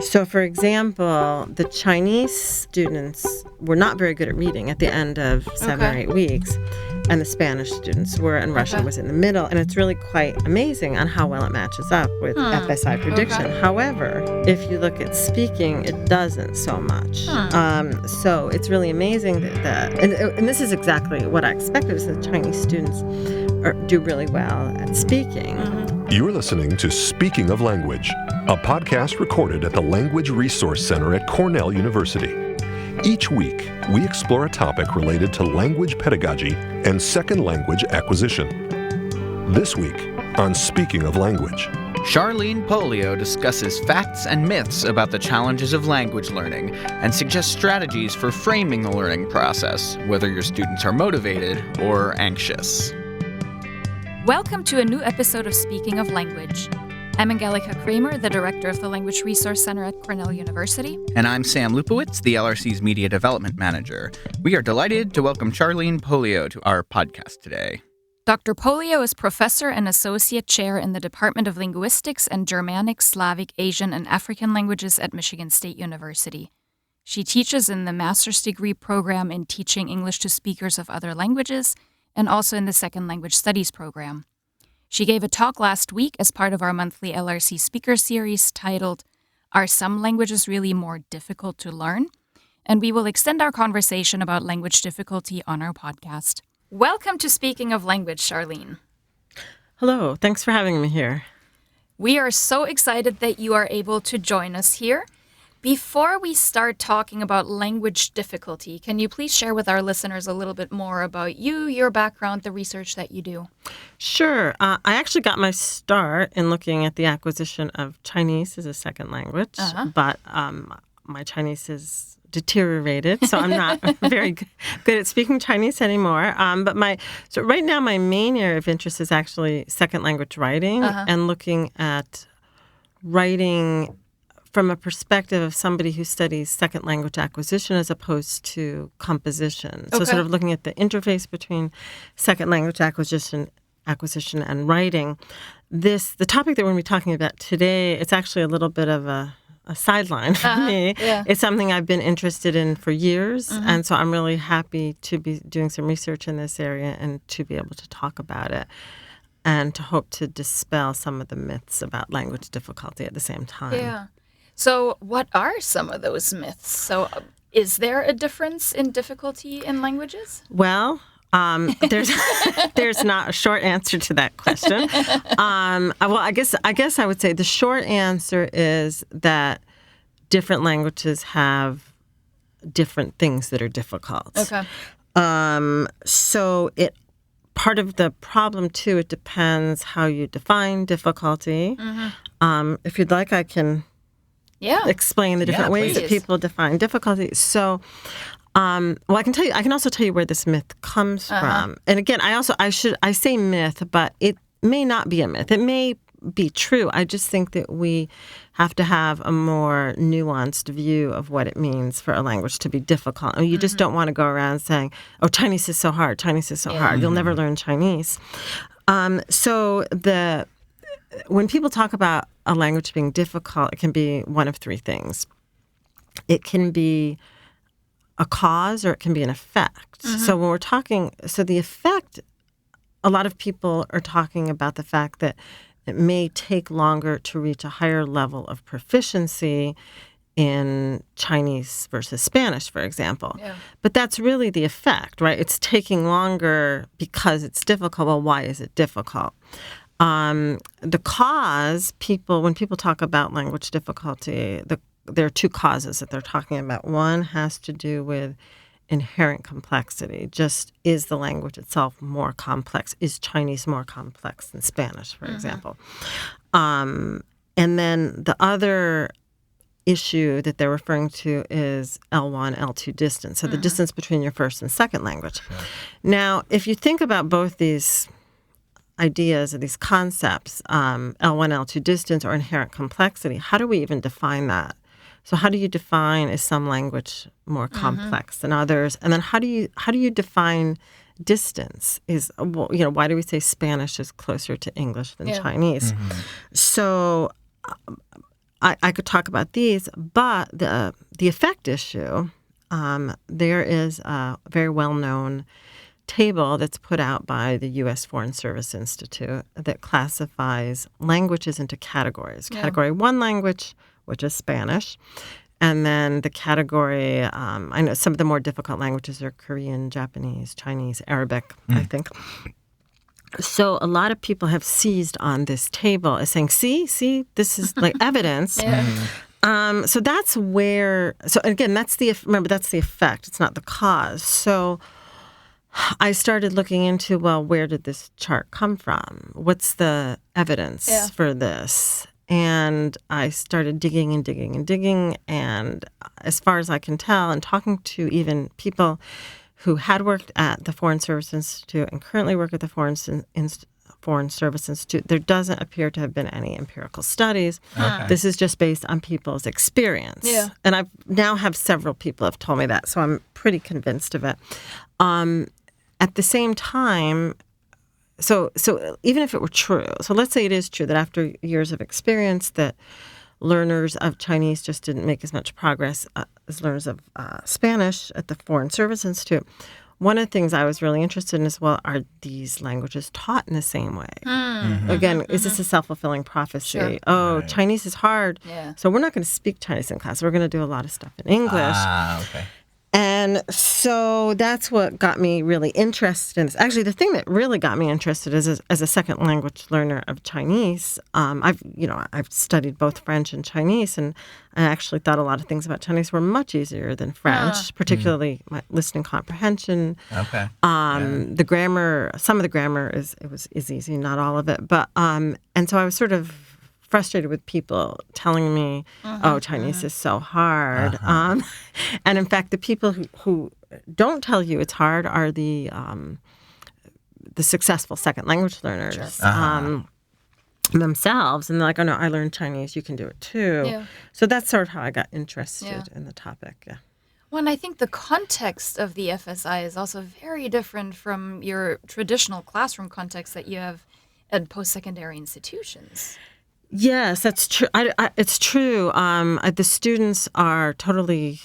So, for example, the Chinese students were not very good at reading at the end of 7 or 8 weeks, and the Spanish students were, and Russian was in the middle. And it's really quite amazing on how well it matches up with FSI prediction. However, if you look at speaking, it doesn't so much. So it's really amazing that and this is exactly what I expected, is that Chinese students do really well at speaking. You're listening to Speaking of Language, a podcast recorded at the Language Resource Center at Cornell University. Each week, we explore a topic related to language pedagogy and second language acquisition. This week on Speaking of Language, Charlene Polio discusses facts and myths about the challenges of language learning and suggests strategies for framing the learning process, whether your students are motivated or anxious. Welcome to a new episode of Speaking of Language. I'm Angelica Kramer, the director of the Language Resource Center at Cornell University. And I'm Sam Lupowitz, the LRC's Media Development Manager. We are delighted to welcome Charlene Polio to our podcast today. Dr. Polio is professor and associate chair in the Department of Linguistics and Germanic, Slavic, Asian, and African languages at Michigan State University. She teaches in the master's degree program in teaching English to speakers of other languages and also in the Second Language Studies program. She gave a talk last week as part of our monthly LRC Speaker Series titled, Are Some Languages Really More Difficult to Learn? And we will extend our conversation about language difficulty on our podcast. Welcome to Speaking of Language, Charlene. Hello, thanks for having me here. We are so excited that you are able to join us here. Before we start talking about language difficulty, can you please share with our listeners a little bit more about you, your background, the research that you do? Sure. I actually got my start in looking at the acquisition of Chinese as a second language, but my Chinese is deteriorated, so I'm not very good at speaking Chinese anymore. So right now my main area of interest is actually second language writing and looking at writing from a perspective of somebody who studies second language acquisition as opposed to composition. So sort of looking at the interface between second language acquisition and writing. The topic that we're going to be talking about today, it's actually a little bit of a sideline for me. Yeah. It's something I've been interested in for years, and so I'm really happy to be doing some research in this area and to be able to talk about it and to hope to dispel some of the myths about language difficulty at the same time. Yeah. So what are some of those myths? So is there a difference in difficulty in languages? Well, there's not a short answer to that question. Well, I guess I would say the short answer is that different languages have different things that are difficult. Okay. So part of the problem too, it depends how you define difficulty. If you'd like, I can explain the different ways that people define difficulty. So, well, I can also tell you where this myth comes from. And again, I say myth, but it may not be a myth. It may be true. I just think that we have to have a more nuanced view of what it means for a language to be difficult. And you just don't want to go around saying, "Oh, Chinese is so hard. Chinese is so hard. You'll never learn Chinese." When people talk about a language being difficult, it can be one of three things. It can be a cause or it can be an effect. So when we're talking, the effect, a lot of people are talking about the fact that it may take longer to reach a higher level of proficiency in Chinese versus Spanish, for example. Yeah. But that's really the effect, right? It's taking longer because it's difficult. Well, why is it difficult? The cause, when people talk about language difficulty, there are two causes that they're talking about. One has to do with inherent complexity. Just, is the language itself more complex? Is Chinese more complex than Spanish, for example? And then the other issue that they're referring to is L1, L2 distance, so the distance between your first and second language. Sure. Now, if you think about both these ideas or these concepts, L1, L2 distance or inherent complexity, how do we even define that? So how do you define, is some language more complex than others? And then how do you define distance? Why do we say Spanish is closer to English than Chinese? So I could talk about these, but the effect issue, there is a very well-known table that's put out by the U.S. Foreign Service Institute that classifies languages into categories. Yeah. Category 1 language, which is Spanish, and then the category, I know some of the more difficult languages are Korean, Japanese, Chinese, Arabic, I think. So a lot of people have seized on this table as saying, see, this is like evidence. So that's where, so again, that's the effect. It's not the cause. So I started looking into, well, where did this chart come from? What's the evidence for this? And I started digging and digging and digging. And as far as I can tell, and talking to even people who had worked at the Foreign Service Institute and currently work at the Foreign Service Institute, there doesn't appear to have been any empirical studies. Okay. This is just based on people's experience. Yeah. And I now have several people have told me that, so I'm pretty convinced of it. At the same time, so even if it were true, so let's say it is true that after years of experience that learners of Chinese just didn't make as much progress as learners of Spanish at the Foreign Service Institute. One of the things I was really interested in as well, are these languages taught in the same way? Again, is this a self-fulfilling prophecy? Sure. Oh, Chinese is hard, so we're not going to speak Chinese in class. We're going to do a lot of stuff in English. Okay. And so that's what got me really interested in this. Actually, the thing that really got me interested is as a second language learner of Chinese. I've studied both French and Chinese, and I actually thought a lot of things about Chinese were much easier than French, particularly my listening comprehension. Okay. The grammar, some of the grammar is easy, not all of it. But and so I was sort of frustrated with people telling me, "Oh, Chinese is so hard." And in fact, the people who don't tell you it's hard are the successful second language learners themselves, and they're like, "Oh no, I learned Chinese. You can do it too." Yeah. So that's sort of how I got interested in the topic. Yeah. Well, and I think the context of the FSI is also very different from your traditional classroom context that you have at post-secondary institutions. Yes, that's true. It's true. The students are totally,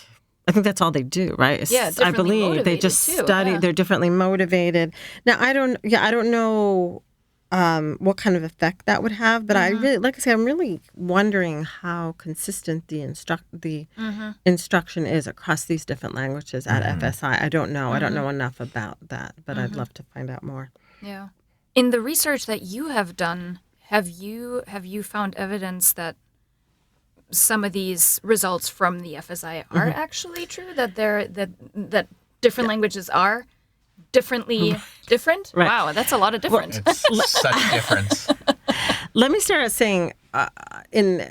I think that's all they do, right? I believe they just study. They're differently motivated. Now, I don't know what kind of effect that would have, but I really, like I say, I'm really wondering how consistent the instruction is across these different languages at FSI. I don't know. I don't know enough about that, but I'd love to find out more. Yeah. In the research that you have done, have you found evidence that some of these results from the FSI are actually true? That that different languages are differently different? Right. Wow, that's a lot of difference. It's such a difference. Let me start out saying, in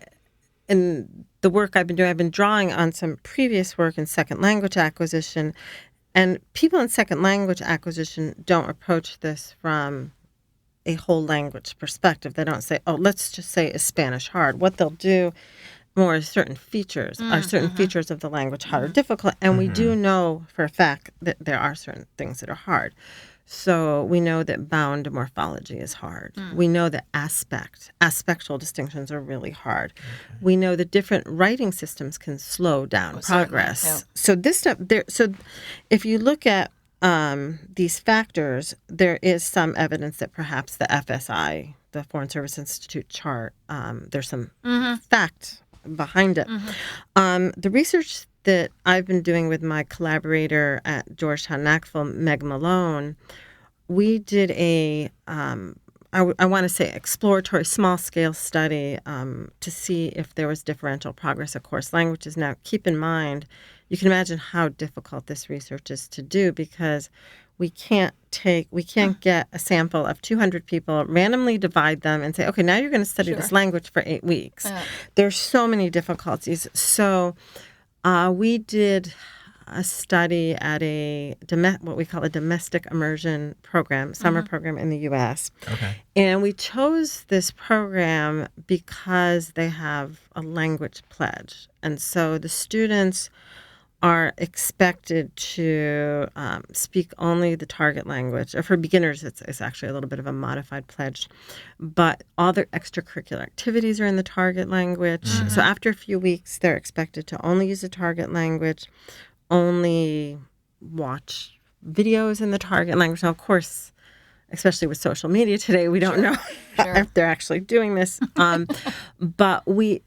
the work I've been drawing on some previous work in second language acquisition, and people in second language acquisition don't approach this from a whole language perspective. They don't say, "Oh, let's just say is Spanish hard." What they'll do more is certain features of the language hard or difficult, and we do know for a fact that there are certain things that are hard. So we know that bound morphology is hard. We know that aspectual distinctions are really hard. We know that different writing systems can slow down progress. Yeah. So this stuff there. So if you look at these factors, there is some evidence that perhaps the FSI, the Foreign Service Institute chart, there's some fact behind it. The research that I've been doing with my collaborator at Georgetown NACFL, Meg Malone, we did I want to say exploratory small-scale study to see if there was differential progress across languages. Now, keep in mind, you can imagine how difficult this research is to do because we can't get a sample of 200 people, randomly divide them, and say, okay, now you're going to study this language for 8 weeks. There's so many difficulties. So we did a study at what we call a domestic immersion program, summer program in the U.S. Okay. And we chose this program because they have a language pledge. And so the students are expected to speak only the target language. Or for beginners, it's actually a little bit of a modified pledge. But all their extracurricular activities are in the target language. So after a few weeks, they're expected to only use the target language, only watch videos in the target language. Now, of course, especially with social media today, we don't know if they're actually doing this. But we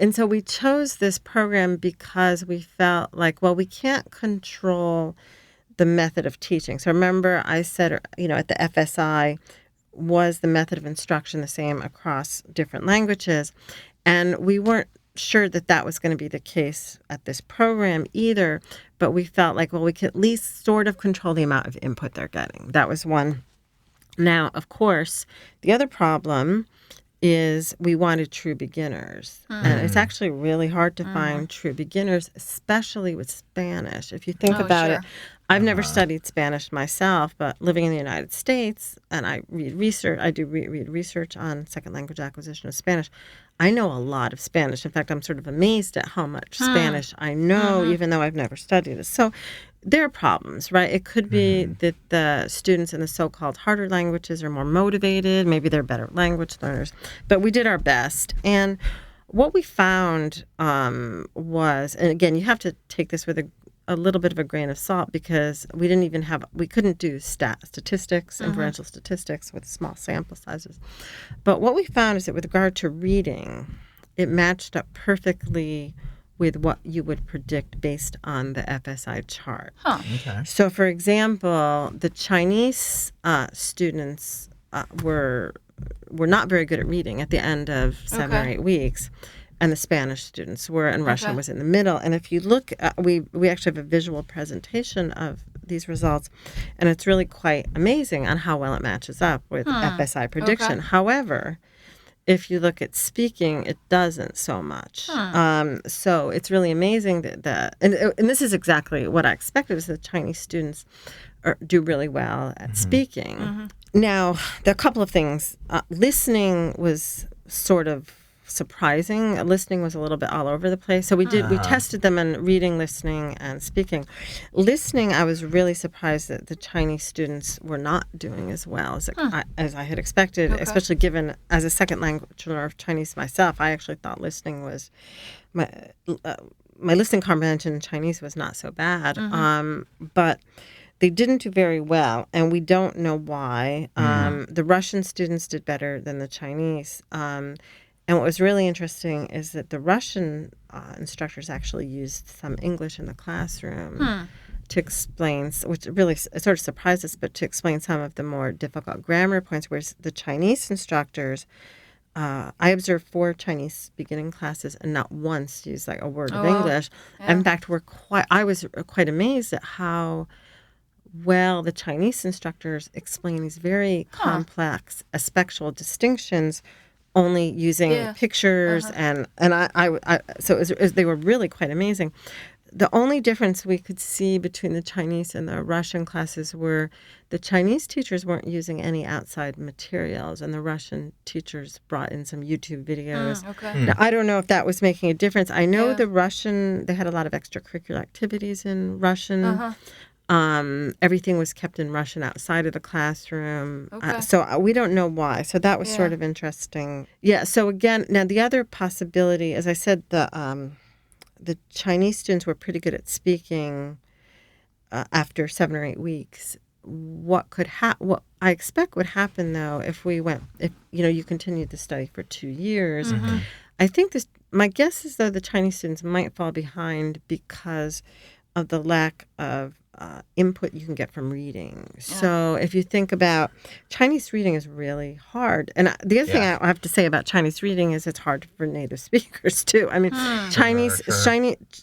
chose this program because we felt like, well, we can't control the method of teaching. So remember I said, at the FSI, was the method of instruction the same across different languages? And we weren't sure that was going to be the case at this program either. But we felt like, well, we could at least sort of control the amount of input they're getting. That was one. Now, of course, the other problem is we wanted true beginners. And it's actually really hard to find true beginners, especially with Spanish. If you think about it, I've never studied Spanish myself, but living in the United States, and I read research, read research on second language acquisition of Spanish. I know a lot of Spanish. In fact, I'm sort of amazed at how much Spanish I know, even though I've never studied it. So there are problems, right? It could be that the students in the so-called harder languages are more motivated. Maybe they're better language learners. But we did our best. And what we found was, and again, you have to take this with a little bit of a grain of salt, because we couldn't do statistics, inferential statistics with small sample sizes. But what we found is that with regard to reading, it matched up perfectly with what you would predict based on the FSI chart. Okay. So, for example, the Chinese students were not very good at reading at the end of 7 or 8 weeks, and the Spanish students were, and Russian was in the middle. And if you look, we actually have a visual presentation of these results, and it's really quite amazing on how well it matches up with FSI prediction. However, if you look at speaking, it doesn't so much. So it's really amazing that and this is exactly what I expected, is that Chinese students do really well at speaking. Now, there are a couple of things. Listening was sort of surprising. Listening was a little bit all over the place. So we tested them on reading, listening, and speaking. Listening, I was really surprised that the Chinese students were not doing as well as I had expected, especially given, as a second language learner of Chinese myself, I actually thought listening was, my listening comprehension in Chinese was not so bad. But they didn't do very well, and we don't know why. The Russian students did better than the Chinese. And what was really interesting is that the Russian instructors actually used some English in the classroom to explain, which really sort of surprised us, but to explain some of the more difficult grammar points, whereas the Chinese instructors, I observed 4 Chinese beginning classes and not once used like a word of English. Yeah. In fact, I was quite amazed at how well the Chinese instructors explain these very complex aspectual distinctions, only using pictures and so they were really quite amazing. The only difference we could see between the Chinese and the Russian classes were the Chinese teachers weren't using any outside materials, and the Russian teachers brought in some YouTube videos. Now, I don't know if that was making a difference. I know the Russian, they had a lot of extracurricular activities in Russian. Everything was kept in Russian outside of the classroom. So we don't know why. So that was sort of interesting. Yeah. So again, now the other possibility, as I said, the Chinese students were pretty good at speaking after 7 or 8 weeks. What I expect would happen, though, if you continued the study for 2 years, I think my guess is, though, the Chinese students might fall behind because of the lack of input you can get from reading. So if you think about Chinese reading is really hard. And the other thing I have to say about Chinese reading is it's hard for native speakers too. I mean, Chinese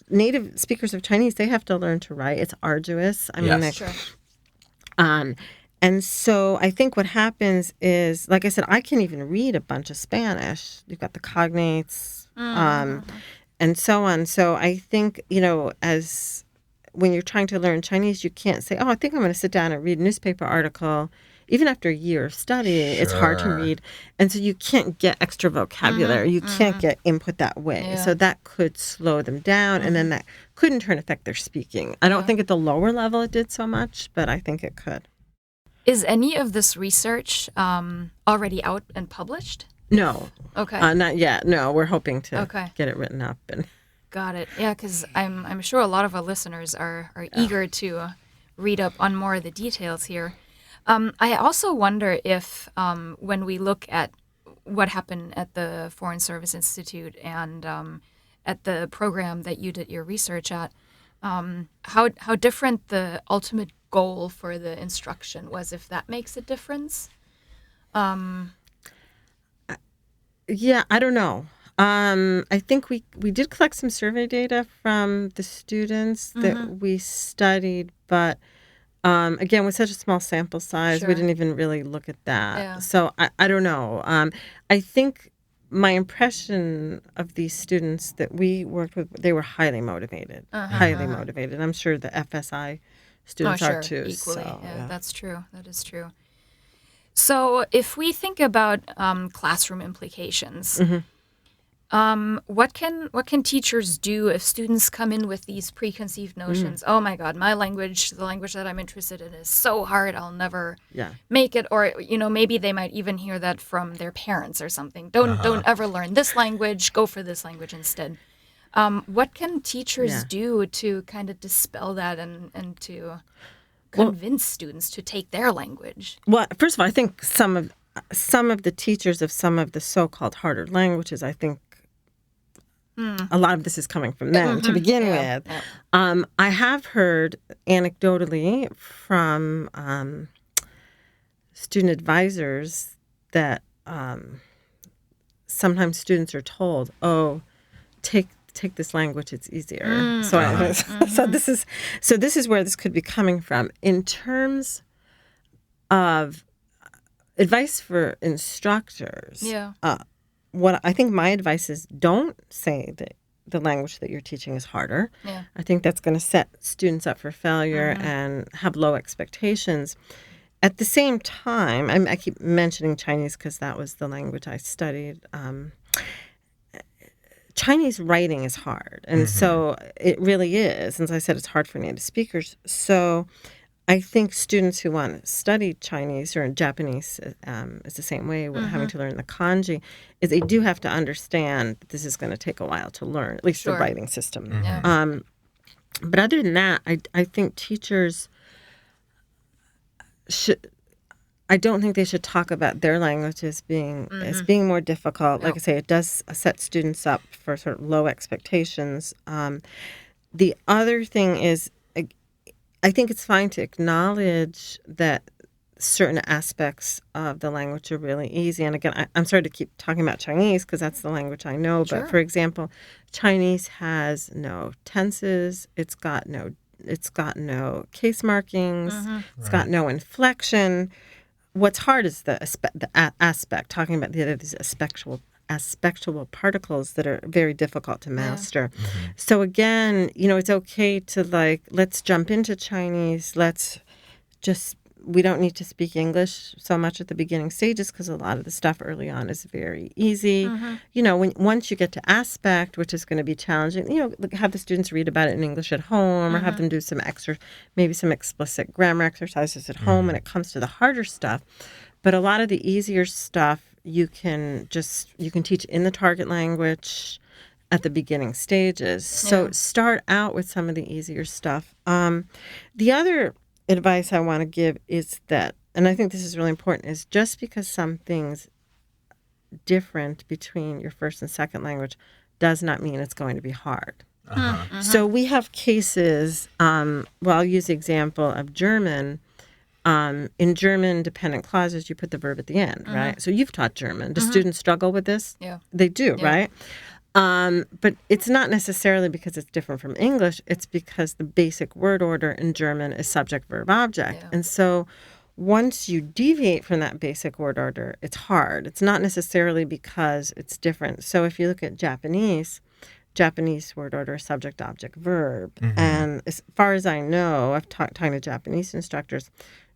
native speakers of Chinese, they have to learn to write. It's arduous. I mean, and so I think what happens is, like I said, I can't even read a bunch of Spanish. You've got the cognates and so on. So I think, when you're trying to learn Chinese, you can't say, I think I'm going to sit down and read a newspaper article even after a year of study, it's hard to read. And so you can't get extra vocabulary. You can't get input that way. Yeah. So that could slow them down. And then that could in turn affect their speaking. I don't think at the lower level it did so much, but I think it could. Is any of this research already out and published? No. Okay. Not yet. No, we're hoping to Okay. get it written up. And Got it. Yeah, because I'm sure a lot of our listeners are eager to read up on more of the details here. I also wonder if when we look at what happened at the Foreign Service Institute and at the program that you did your research at, how different the ultimate goal for the instruction was, if that makes a difference. yeah, I don't know. I think we did collect some survey data from the students that we studied, but again, with such a small sample size, Sure. we didn't even really look at that. Yeah. So I don't know. I think my impression of these students that we worked with, they were highly motivated. Highly motivated. I'm sure the FSI students are too. Equally. So, Yeah, that's true. That is true. So if we think about classroom implications, what can teachers do if students come in with these preconceived notions? Oh my God, my language, the language that I'm interested in, is so hard, I'll never make it. Or maybe they might even hear that from their parents or something. Don't ever learn this language. Go for this language instead. What can teachers do to kind of dispel that and to convince students to take their language? Well, first of all, I think some of the teachers of some of the so-called harder languages, I think a lot of this is coming from them to begin with. Yeah. I have heard anecdotally from student advisors that sometimes students are told, "Oh, take this language; it's easier." So this is where this could be coming from in terms of advice for instructors. Yeah. What I think my advice is, don't say that the language that you're teaching is harder. Yeah. I think that's going to set students up for failure and have low expectations. At the same time, I keep mentioning Chinese because that was the language I studied. Chinese writing is hard, and so it really is. As I said, it's hard for native speakers. So I think students who want to study Chinese or Japanese is the same way with having to learn the kanji, is they do have to understand that this is going to take a while to learn, at least the writing system. Yeah. But other than that, I think teachers I don't think they should talk about their language as being more difficult. Like I say, it does set students up for sort of low expectations. The other thing is, I think it's fine to acknowledge that certain aspects of the language are really easy. And again, I'm sorry to keep talking about Chinese because that's the language I know. Sure. But for example, Chinese has no tenses. It's got no case markings. It's got no inflection. What's hard is the aspect, talking about these aspectual particles that are very difficult to master. So again, it's okay to let's jump into Chinese. We don't need to speak English so much at the beginning stages because a lot of the stuff early on is very easy. Once you get to aspect, which is going to be challenging, have the students read about it in English at home or have them do some maybe some explicit grammar exercises at home when it comes to the harder stuff. But a lot of the easier stuff you can teach in the target language at the beginning stages. So start out with some of the easier stuff. The other advice I want to give is that, and I think this is really important, is just because something's different between your first and second language does not mean it's going to be hard. So we have cases, I'll use the example of German. In German dependent clauses, you put the verb at the end, right? So you've taught German. Do students struggle with this? Yeah. They do, right? But it's not necessarily because it's different from English. It's because the basic word order in German is subject, verb, object. Yeah. And so once you deviate from that basic word order, it's hard. It's not necessarily because it's different. So if you look at Japanese word order is subject, object, verb. And as far as I know, I've talking to Japanese instructors,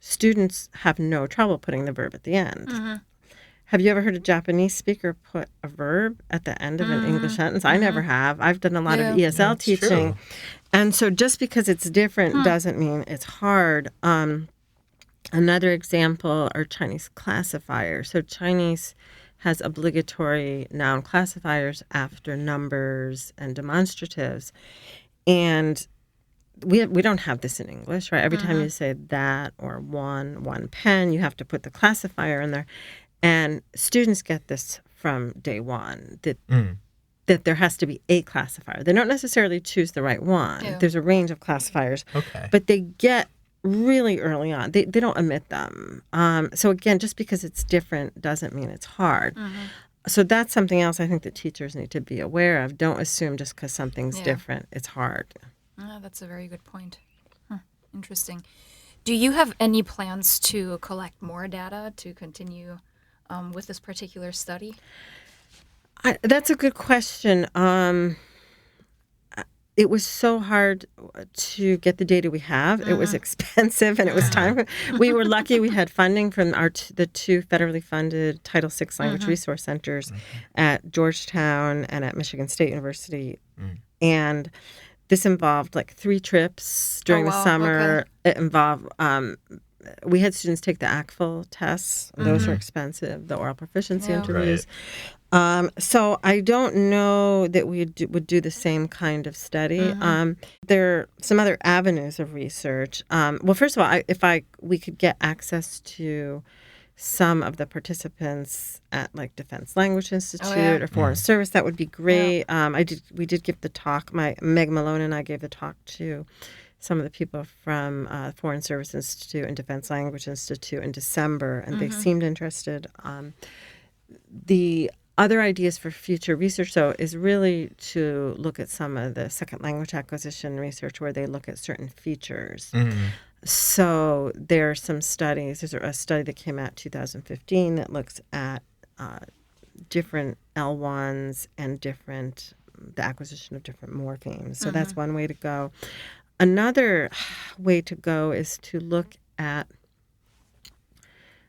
students have no trouble putting the verb at the end. Mm-hmm. Have you ever heard a Japanese speaker put a verb at the end of an English sentence? I never have. I've done a lot of ESL teaching. True. And so just because it's different doesn't mean it's hard. Another example are Chinese classifiers. So Chinese has obligatory noun classifiers after numbers and demonstratives. And we don't have this in English, right? Every time you say that or one pen, you have to put the classifier in there. And students get this from day one, that there has to be a classifier. They don't necessarily choose the right one. Yeah. There's a range of classifiers. Okay. But they get really early on. They don't omit them. So again, just because it's different doesn't mean it's hard. So that's something else I think that teachers need to be aware of. Don't assume just because something's different, it's hard. That's a very good point. Interesting. Do you have any plans to collect more data to continue with this particular study? That's a good question. It was so hard to get the data we have. It was expensive and it was time. We were lucky we had funding from the two federally funded Title VI language resource centers at Georgetown and at Michigan State University. And this involved like 3 trips during the summer. Okay. It involved, we had students take the ACFL tests. Those are expensive, the oral proficiency interviews. So I don't know that we would do the same kind of study. There are some other avenues of research. Well, first of all, if we could get access to some of the participants at like Defense Language Institute or Foreign Service, that would be great. We did give the talk. Meg Malone and I gave the talk to some of the people from Foreign Service Institute and Defense Language Institute in December, and they seemed interested. The other ideas for future research, though, is really to look at some of the second language acquisition research where they look at certain features. So there are some studies. There's a study that came out 2015 that looks at different L1s and the acquisition of different morphemes. So that's one way to go. Another way to go is to look at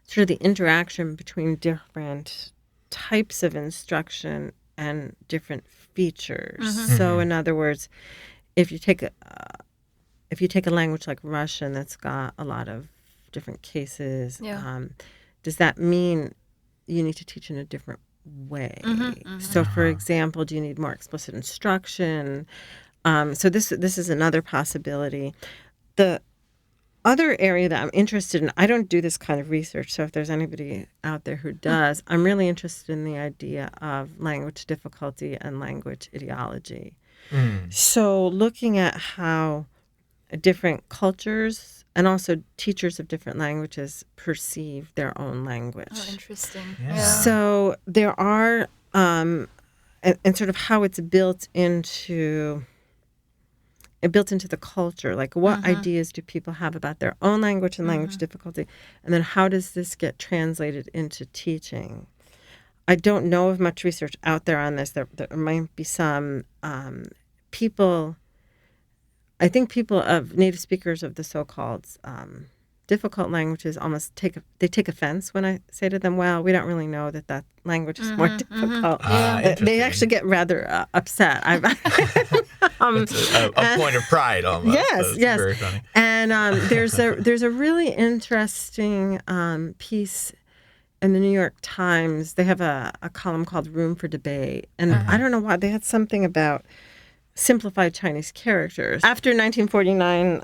sort of the interaction between different types of instruction and different features. So in other words, if you take a language like Russian that's got a lot of different cases, does that mean you need to teach in a different way? So for example, do you need more explicit instruction? So this is another possibility. The other area that I'm interested in, I don't do this kind of research, so if there's anybody out there who does, I'm really interested in the idea of language difficulty and language ideology. So looking at how different cultures and also teachers of different languages perceive their own language. Oh, interesting. So there are, and sort of how it's built into the culture, like what ideas do people have about their own language and language difficulty, and then how does this get translated into teaching? I don't know of much research out there on this. There might be some people. I think people of native speakers of the so-called difficult languages almost take offense when I say to them, well, we don't really know that language is more difficult. They actually get rather upset. It's a point of pride almost. Yes. Very funny. And there's a really interesting piece in the New York Times. They have a column called Room for Debate. And I don't know why, they had something about simplified Chinese characters. After 1949,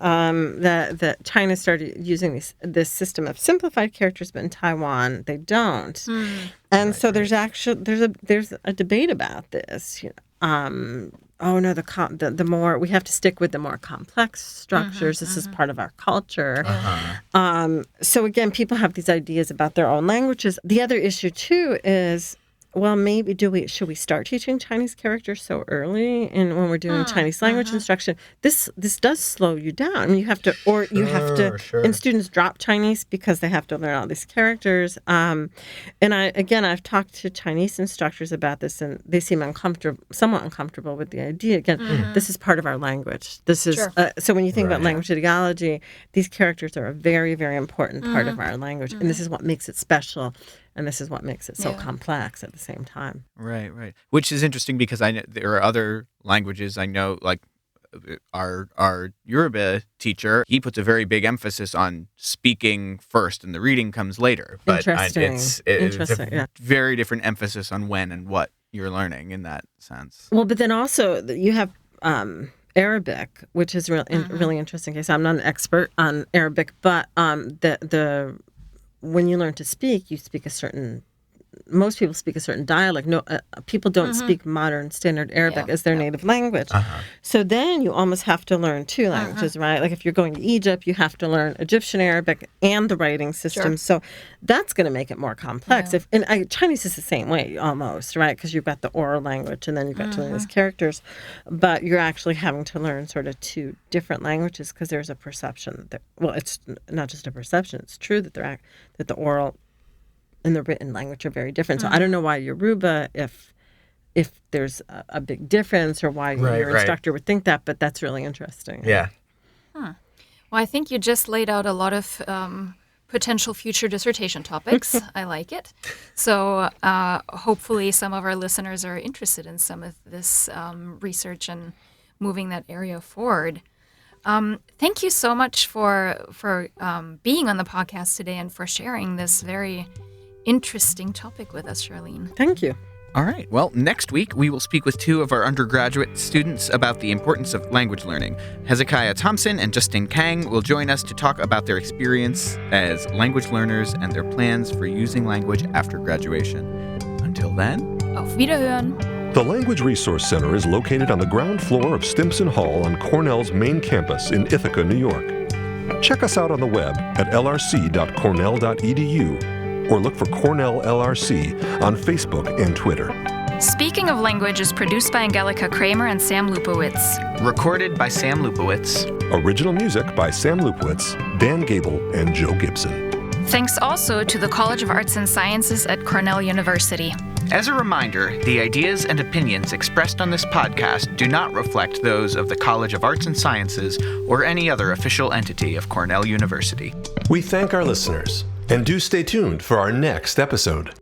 that China started using this system of simplified characters, but in Taiwan they don't. And so there's a debate about this. The more we have to stick with the more complex structures. This is part of our culture. So again, people have these ideas about their own languages. The other issue too is well, maybe should we start teaching Chinese characters so early? And when we're doing Chinese language instruction, this does slow you down. I mean, you have to, and students drop Chinese because they have to learn all these characters. And I've talked to Chinese instructors about this, and they seem somewhat uncomfortable with the idea. Again, this is part of our language. This is so when you think about language ideology, these characters are a very, very important part of our language, and this is what makes it special. And this is what makes it so complex at the same time. Right. Which is interesting because I know there are other languages I know, like our Yoruba teacher, he puts a very big emphasis on speaking first and the reading comes later. But it's a very different emphasis on when and what you're learning in that sense. Well, but then also you have Arabic, which is really interesting case. I'm not an expert on Arabic, but when you learn to speak, you speak most people speak a certain dialect. No, people don't speak modern standard Arabic as their native language. So then you almost have to learn two languages, right? Like if you're going to Egypt, you have to learn Egyptian Arabic and the writing system. So that's going to make it more complex. Chinese is the same way almost, right? Because you've got the oral language and then you've got to learn these characters. But you're actually having to learn sort of two different languages because there's a perception that, well, it's not just a perception. It's true that that the oral and the written language are very different. So I don't know why Yoruba, if there's a big difference or why your instructor would think that, but that's really interesting. Yeah. Well, I think you just laid out a lot of potential future dissertation topics. I like it. So hopefully some of our listeners are interested in some of this research and moving that area forward. Thank you so much for being on the podcast today and for sharing this very interesting topic with us, Charlene. Thank you. All right. Well, next week we will speak with two of our undergraduate students about the importance of language learning. Hezekiah Thompson and Justin Kang will join us to talk about their experience as language learners and their plans for using language after graduation. Until then, Auf Wiederhören. The Language Resource Center is located on the ground floor of Stimson Hall on Cornell's main campus in Ithaca, New York. Check us out on the web at lrc.cornell.edu or look for Cornell LRC on Facebook and Twitter. Speaking of Language is produced by Angelica Kramer and Sam Lupowitz. recorded by Sam Lupowitz. Original music by Sam Lupowitz, Dan Gable, and Joe Gibson. Thanks also to the College of Arts and Sciences at Cornell University. As a reminder, the ideas and opinions expressed on this podcast do not reflect those of the College of Arts and Sciences or any other official entity of Cornell University. We thank our listeners, and do stay tuned for our next episode.